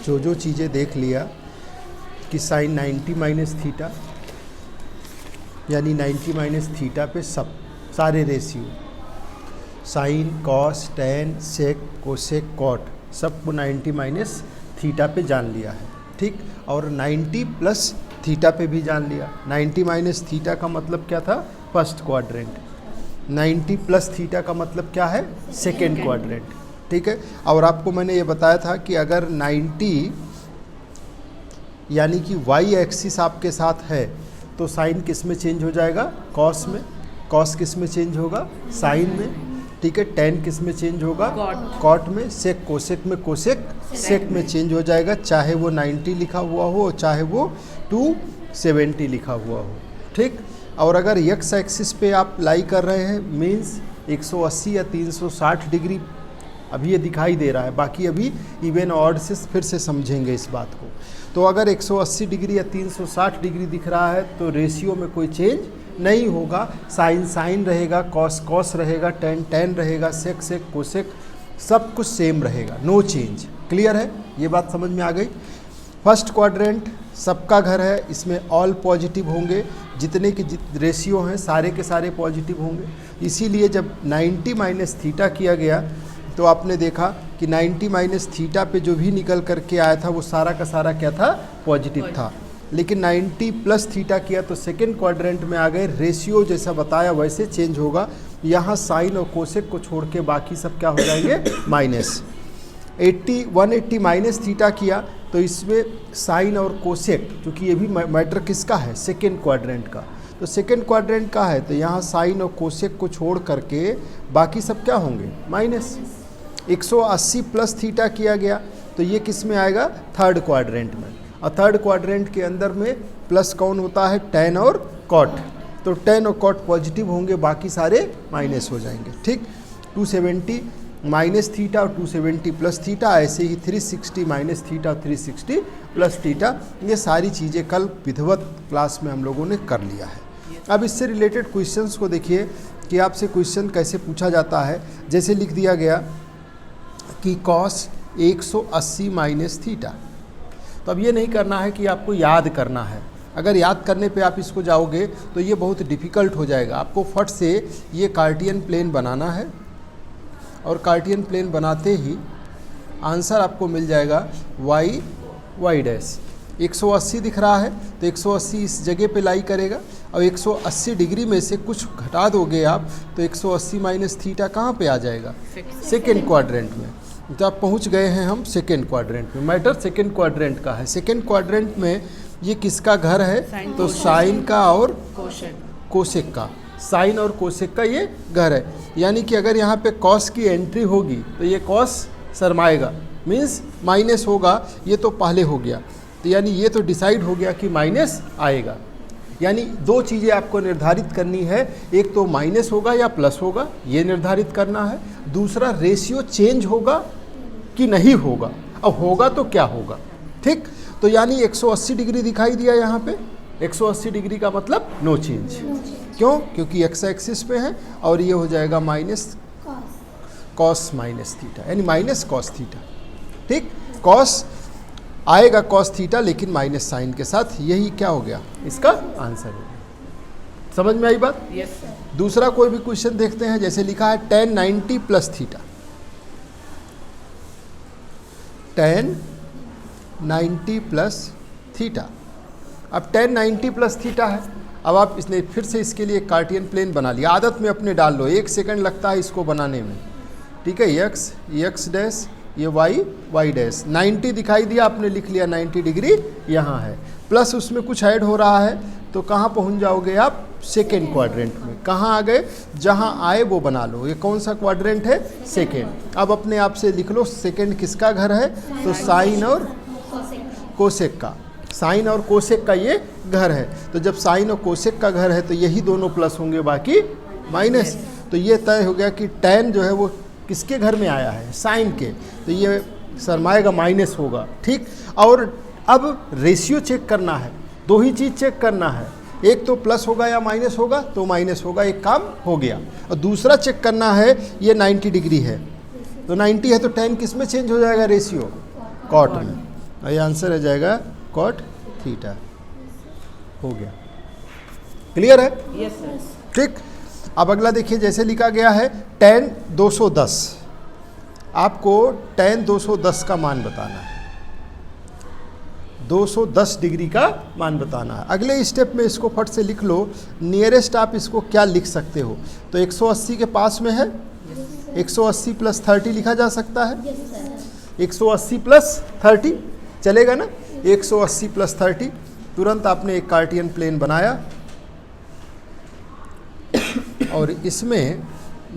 जो जो चीज़ें देख लिया कि साइन 90 माइनस थीटा, यानी 90 माइनस थीटा पे सब सारे रेशियो, साइन, कॉस, टेन, सेक, कोसेक, कॉट, सबको 90 माइनस थीटा पे जान लिया है, ठीक। और 90 प्लस थीटा पे भी जान लिया। 90 माइनस थीटा का मतलब क्या था? First quadrant. 90 प्लस थीटा का मतलब क्या है? सेकेंड क्वाड्रेंट, ठीक है। और आपको मैंने ये बताया था कि अगर 90 यानी कि वाई एक्सिस आपके साथ है तो साइन किस में चेंज हो जाएगा? कॉस में। कॉस किस में चेंज होगा? साइन में, ठीक है। टेन किस में चेंज होगा? कॉट में। सेक कोसेक में, कोसेक सेक में चेंज हो जाएगा, चाहे वो 90 लिखा हुआ हो चाहे वो 270 लिखा हुआ हो, ठीक। और अगर एक्स एक्सिस पे आप लाई कर रहे हैं मीन्स 180 या 360 डिग्री अभी ये दिखाई दे रहा है, बाकी अभी इवन ऑड से फिर से समझेंगे इस बात को। तो अगर 180 डिग्री या 360 डिग्री दिख रहा है तो रेशियो में कोई चेंज नहीं होगा। साइन साइन रहेगा, कॉस कॉस रहेगा, टेन टेन रहेगा, सेक सेक, कोसेक, सब कुछ सेम रहेगा, नो चेंज। क्लियर है? ये बात समझ में आ गई। फर्स्ट क्वाड्रेंट सबका घर है, इसमें ऑल पॉजिटिव होंगे, जितने के रेशियो हैं सारे के सारे पॉजिटिव होंगे। इसीलिए जब 90 माइनस थीटा किया गया तो आपने देखा कि 90 माइनस थीटा पे जो भी निकल करके आया था वो सारा का सारा क्या था? पॉजिटिव था। लेकिन 90 प्लस थीटा किया तो सेकेंड क्वाड्रेंट में आ गए, रेशियो जैसा बताया वैसे चेंज होगा। यहाँ साइन और कोसेक को छोड़ के बाकी सब क्या हो जाएंगे? माइनस। 180 माइनस थीटा किया तो इसमें साइन और कोसेक, क्योंकि ये भी मैटर किसका है? सेकेंड क्वाड्रेंट का। तो सेकेंड क्वाड्रेंट का है तो यहाँ साइन और कोसेक को छोड़ करके बाकी सब क्या होंगे? माइनस। 180 प्लस थीटा किया गया तो ये किस में आएगा? थर्ड क्वाड्रेंट में। और थर्ड क्वाड्रेंट के अंदर में प्लस कौन होता है? टेन और कॉट। तो टेन और कॉट पॉजिटिव होंगे, बाकी सारे माइनस हो जाएंगे, ठीक। 270 माइनस थीटा और 270 प्लस थीटा, ऐसे ही 360 माइनस थीटा और 360 प्लस थीटा, ये सारी चीज़ें कल विधिवत क्लास में हम लोगों ने कर लिया है। अब इससे रिलेटेड क्वेश्चंस को देखिए कि आपसे क्वेश्चन कैसे पूछा जाता है। जैसे लिख दिया गया कि कॉस 180 माइनस थीटा। तो अब ये नहीं करना है कि आपको याद करना है, अगर याद करने पे आप इसको जाओगे तो ये बहुत डिफ़िकल्ट हो जाएगा। आपको फट से ये कार्टियन प्लेन बनाना है और कार्टियन प्लेन बनाते ही आंसर आपको मिल जाएगा y डैश। 180 दिख रहा है तो 180 इस जगह पे लाई करेगा और 180 डिग्री में से कुछ घटा दोगे आप तो 180 माइनस थीटा कहाँ पे आ जाएगा? सेकेंड क्वाड्रेंट में। तो आप पहुँच गए हैं हम सेकेंड क्वाड्रेंट में। मैटर सेकेंड क्वाड्रेंट का है। सेकेंड क्वाड्रेंट में ये किसका घर है? तो साइन का और कोसेक का। साइन और कोसेक का ये घर है, यानी कि अगर यहाँ पे कॉस की एंट्री होगी तो ये कॉस शर्माएगा, मीन्स माइनस होगा। ये तो पहले हो गया, तो यानी ये तो डिसाइड हो गया कि माइनस आएगा। यानी दो चीज़ें आपको निर्धारित करनी है, एक तो माइनस होगा या प्लस होगा, ये निर्धारित करना है। दूसरा रेशियो चेंज होगा कि नहीं होगा, अब होगा तो क्या होगा, ठीक। तो यानी 180 डिग्री दिखाई दिया यहाँ पे। 180 डिग्री का मतलब नो चेंज। क्यों? क्योंकि एक्स एक्सिस पे है और ये हो जाएगा माइनस कॉस माइनस थीटा, यानी माइनस कॉस थीटा, ठीक। कॉस आएगा कॉस थीटा लेकिन माइनस साइन के साथ, यही क्या हो गया? इसका आंसर हो गया। समझ में आई बात? Yes sir. दूसरा कोई भी क्वेश्चन देखते हैं। जैसे लिखा है tan 90 plus theta. tan 90 plus theta. अब tan 90 प्लस थीटा है। अब आप इसने फिर से इसके लिए कार्टियन प्लेन बना लिया। आदत में अपने डाल लो, 1 सेकंड लगता है इसको बनाने में, ठीक है। एक्स डैश, ये वाई डैश। 90 दिखाई दिया, आपने लिख लिया 90 डिग्री यहाँ है, प्लस उसमें कुछ ऐड हो रहा है तो कहाँ पहुँच जाओगे आप? सेकेंड क्वाड्रेंट में। कहाँ आ गए? जहाँ आए वो बना लो। ये कौन सा क्वाड्रेंट है? सेकेंड। अब अपने आप से लिख लो सेकेंड किसका घर है? तो साइन और कोसेक का। साइन और कोसेक का ये घर है। तो जब साइन और कोसेक का घर है तो यही दोनों प्लस होंगे, बाकी माइनस। तो ये तय हो गया कि tan जो है वो किसके घर में आया है? साइन के। तो ये शर्माएगा, माइनस होगा, ठीक। और अब रेशियो चेक करना है, दो ही चीज़ चेक करना है, एक तो प्लस होगा या माइनस होगा, तो माइनस होगा, एक काम हो गया। और दूसरा चेक करना है, ये 90 डिग्री है तो 90 है तो tan किस में चेंज हो जाएगा? रेशियो कॉट में। और ये आंसर आ जाएगा कॉट थीटा। हो गया, क्लियर है? Yes sir. ठीक। अब अगला देखिए, जैसे लिखा गया है tan 210, आपको tan 210 का मान बताना है, 210 डिग्री का मान बताना है। अगले स्टेप में इसको फट से लिख लो, नियरेस्ट आप इसको क्या लिख सकते हो? तो 180 के पास में है, 180 प्लस 30 लिखा जा सकता है। 180 प्लस 30 चलेगा ना? 180 प्लस 30, तुरंत आपने एक कार्टियन प्लेन बनाया और इसमें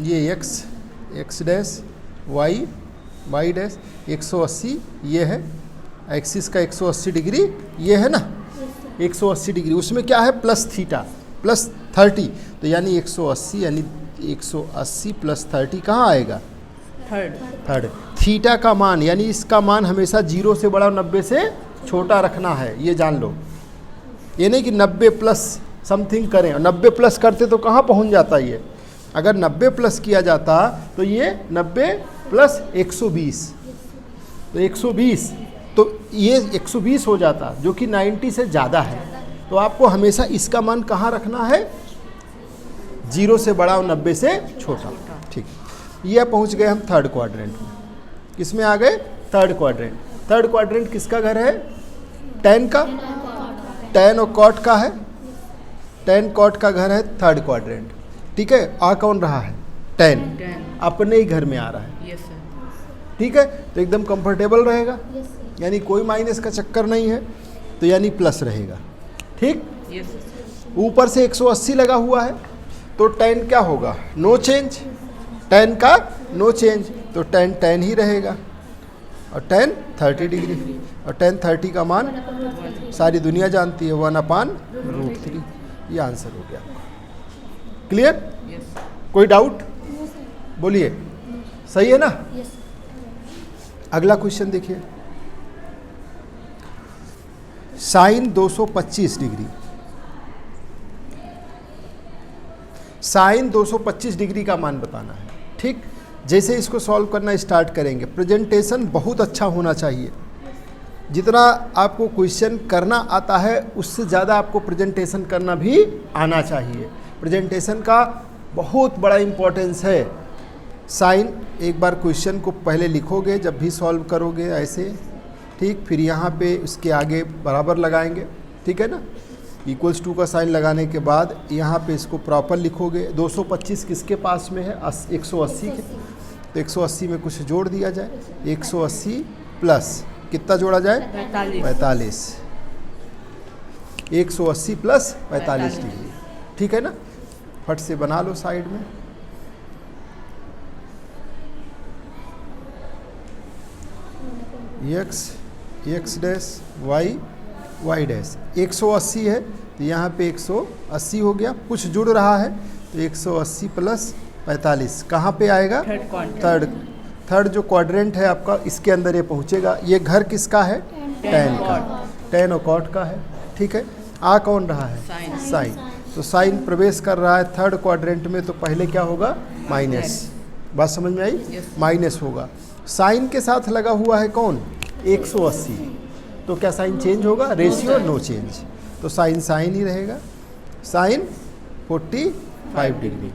ये x डैश y डैश 180 ये है, एक्सिस का 180 डिग्री ये है ना, 180 डिग्री, उसमें क्या है प्लस थीटा प्लस 30, तो यानी 180 यानी 180 प्लस 30 कहाँ आएगा? थर्ड। थीटा का मान यानी इसका मान हमेशा 0 से बड़ा 90 से छोटा रखना है, ये जान लो। ये नहीं कि 90 प्लस समथिंग करें, और 90 प्लस करते तो कहाँ पहुँच जाता ये? अगर 90 प्लस किया जाता तो ये 90 प्लस 120, तो 120, तो ये 120 हो जाता, जो कि 90 से ज़्यादा है। तो आपको हमेशा इसका मान कहाँ रखना है? 0 से बड़ा और 90 से छोटा। ठीक, ये पहुँच गए हम थर्ड क्वाड्रेंट में। किसमें आ गए? Third quadrant. थर्ड क्वाड्रेंट किसका घर है? tan का, tan और cot का है, tan cot का घर है थर्ड क्वाड्रेंट। ठीक है, आ कौन रहा है? tan, अपने ही घर में आ रहा है। Yes sir. ठीक है, तो एकदम कंफर्टेबल रहेगा, यानी कोई माइनस का चक्कर नहीं है, तो यानी प्लस रहेगा। ठीक, यस सर। ऊपर से 180 लगा हुआ है, तो tan क्या होगा? नो चेंज, tan का नो चेंज, तो tan ही रहेगा, और tan 30 डिग्री, और tan 30 का मान सारी दुनिया जानती है 1/√3। ये आंसर हो गया। क्लियर? यस। कोई डाउट? बोलिए, सही है ना? अगला क्वेश्चन देखिए, साइन 225 डिग्री, साइन 225 डिग्री का मान बताना है। ठीक, जैसे इसको सॉल्व करना स्टार्ट करेंगे, प्रेजेंटेशन बहुत अच्छा होना चाहिए। जितना आपको क्वेश्चन करना आता है उससे ज़्यादा आपको प्रेजेंटेशन करना भी आना चाहिए। प्रेजेंटेशन का बहुत बड़ा इम्पोर्टेंस है। साइन, एक बार क्वेश्चन को पहले लिखोगे जब भी सॉल्व करोगे ऐसे, ठीक, फिर यहाँ पे उसके आगे बराबर लगाएंगे, ठीक है ना, इक्वल्स टू का साइन लगाने के बाद यहाँ पे इसको प्रॉपर लिखोगे। 225 किसके पास में है? 180 के, तो 180 में कुछ जोड़ दिया जाए, 180 प्लस कितना जोड़ा जाए? 45। 180 प्लस 45 डिग्री, ठीक है ना? फट से बना लो साइड में। x डैश y डैश 180 है, तो यहाँ पे 180 हो गया, कुछ जुड़ रहा है, तो 180 प्लस 45 कहाँ पे आएगा? थर्ड जो क्वाड्रेंट है आपका, इसके अंदर ये पहुँचेगा। ये घर किसका है? tan का, tan और cot का है। ठीक है, आ कौन रहा है? साइन। तो साइन प्रवेश कर रहा है थर्ड क्वाड्रेंट में, तो पहले क्या होगा? माइनस। बात समझ में आई? माइनस होगा। साइन के साथ लगा हुआ है कौन? 180, तो क्या साइन चेंज होगा? रेशियो नो चेंज, तो साइन साइन ही रहेगा, साइन 45 डिग्री।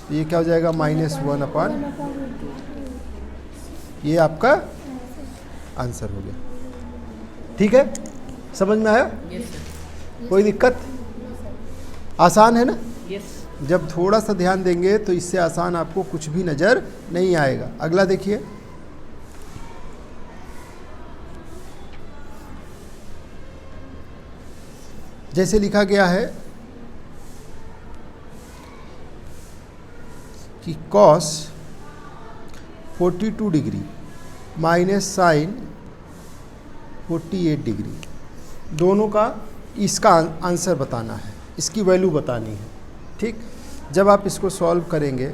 तो ये क्या हो जाएगा? -1/, ये आपका आंसर हो गया। ठीक है, समझ में आया? कोई दिक्कत? आसान है ना? जब थोड़ा सा ध्यान देंगे तो इससे आसान आपको कुछ भी नज़र नहीं आएगा। अगला देखिए, जैसे लिखा गया है कि cos 42 degree minus sine 48 degree, दोनों का इसका आंसर बताना है, इसकी वैल्यू बतानी है। ठीक, जब आप इसको सॉल्व करेंगे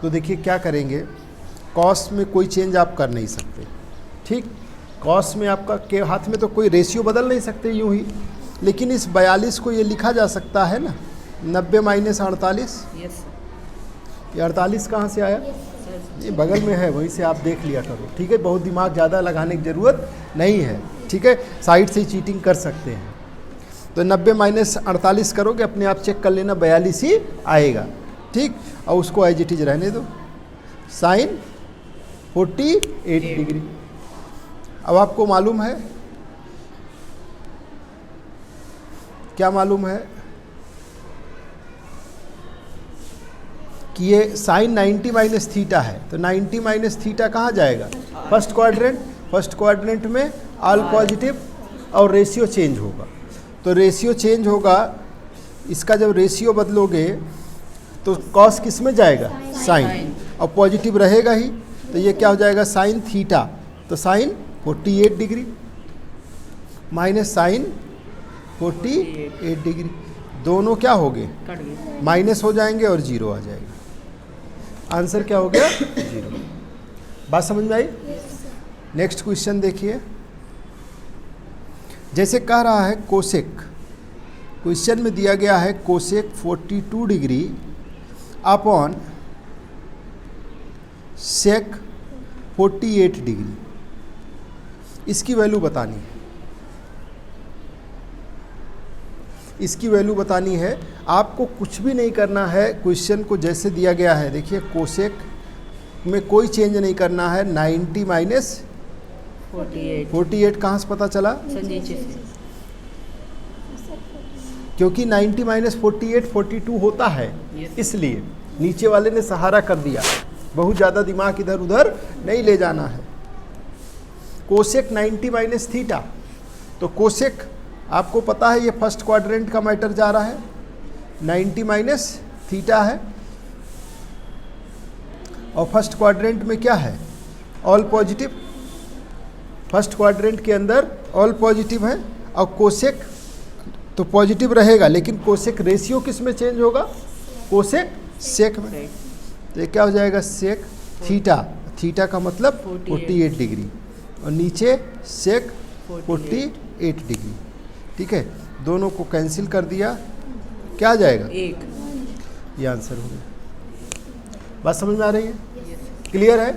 तो देखिए क्या करेंगे, कॉस में कोई चेंज आप कर नहीं सकते। ठीक, कॉस में आपका के हाथ में तो कोई रेशियो बदल नहीं सकते यूं ही, लेकिन इस 42 को ये लिखा जा सकता है ना, 90 - 48। ये 48 कहाँ से आया? ये बगल में है, वहीं से आप देख लिया करो, ठीक है। बहुत दिमाग ज़्यादा लगाने की ज़रूरत नहीं है, ठीक है। साइड से ही चीटिंग कर सकते हैं। तो 90 माइनस 48 करोगे, अपने आप चेक कर लेना, 42 ही आएगा, ठीक। और उसको एज इट इज रहने दो, साइन 48 डिग्री। अब आपको मालूम है, क्या मालूम है कि ये साइन 90 माइनस थीटा है, तो 90 माइनस थीटा कहाँ जाएगा? First quadrant. फर्स्ट क्वाड्रेंट में ऑल पॉजिटिव और रेशियो चेंज होगा। तो रेशियो चेंज होगा, इसका जब रेशियो बदलोगे तो कॉस किस में जाएगा? साइन। और पॉजिटिव रहेगा ही, तो ये क्या हो जाएगा? Sine theta. तो sine 48 degree minus sine 48 degree, दोनों क्या हो गए? माइनस हो जाएंगे और जीरो आ जाएगा। आंसर क्या हो गया? जीरो। बात समझ में आई? नेक्स्ट क्वेश्चन देखिए। जैसे कह रहा है कोसेक, क्वेश्चन में दिया गया है cosec 42 degree upon sec 48 degree, इसकी वैल्यू बतानी है। इसकी वैल्यू बतानी है, आपको कुछ भी नहीं करना है, क्वेश्चन को जैसे दिया गया है। देखिए कोसेक में कोई चेंज नहीं करना है। 90 माइनस 48 कहाँ से पता चला? क्योंकि 90 माइनस 48 42 होता है, इसलिए नीचे वाले ने सहारा कर दिया। बहुत ज़्यादा दिमाग इधर उधर नहीं ले जाना है। कोसेक 90 माइनस थीटा, तो कोसेक आपको पता है ये फर्स्ट क्वाड्रेंट का मैटर जा रहा है, 90 माइनस थीटा है। और फर्स्ट क्वाड्रेंट में क्या है? All positive. फर्स्ट क्वाड्रेंट के अंदर ऑल पॉजिटिव है, और कोसेक तो पॉजिटिव रहेगा, लेकिन कोसेक रेशियो किस में चेंज होगा? कोसेक सेक में। तो ये क्या हो जाएगा? Sec theta. थीटा का मतलब 48 डिग्री, और नीचे सेक 48 डिग्री, ठीक है। दोनों को कैंसिल कर दिया, क्या आ जाएगा? 1। ये आंसर हो गया। बात समझ में आ रही है? क्लियर है?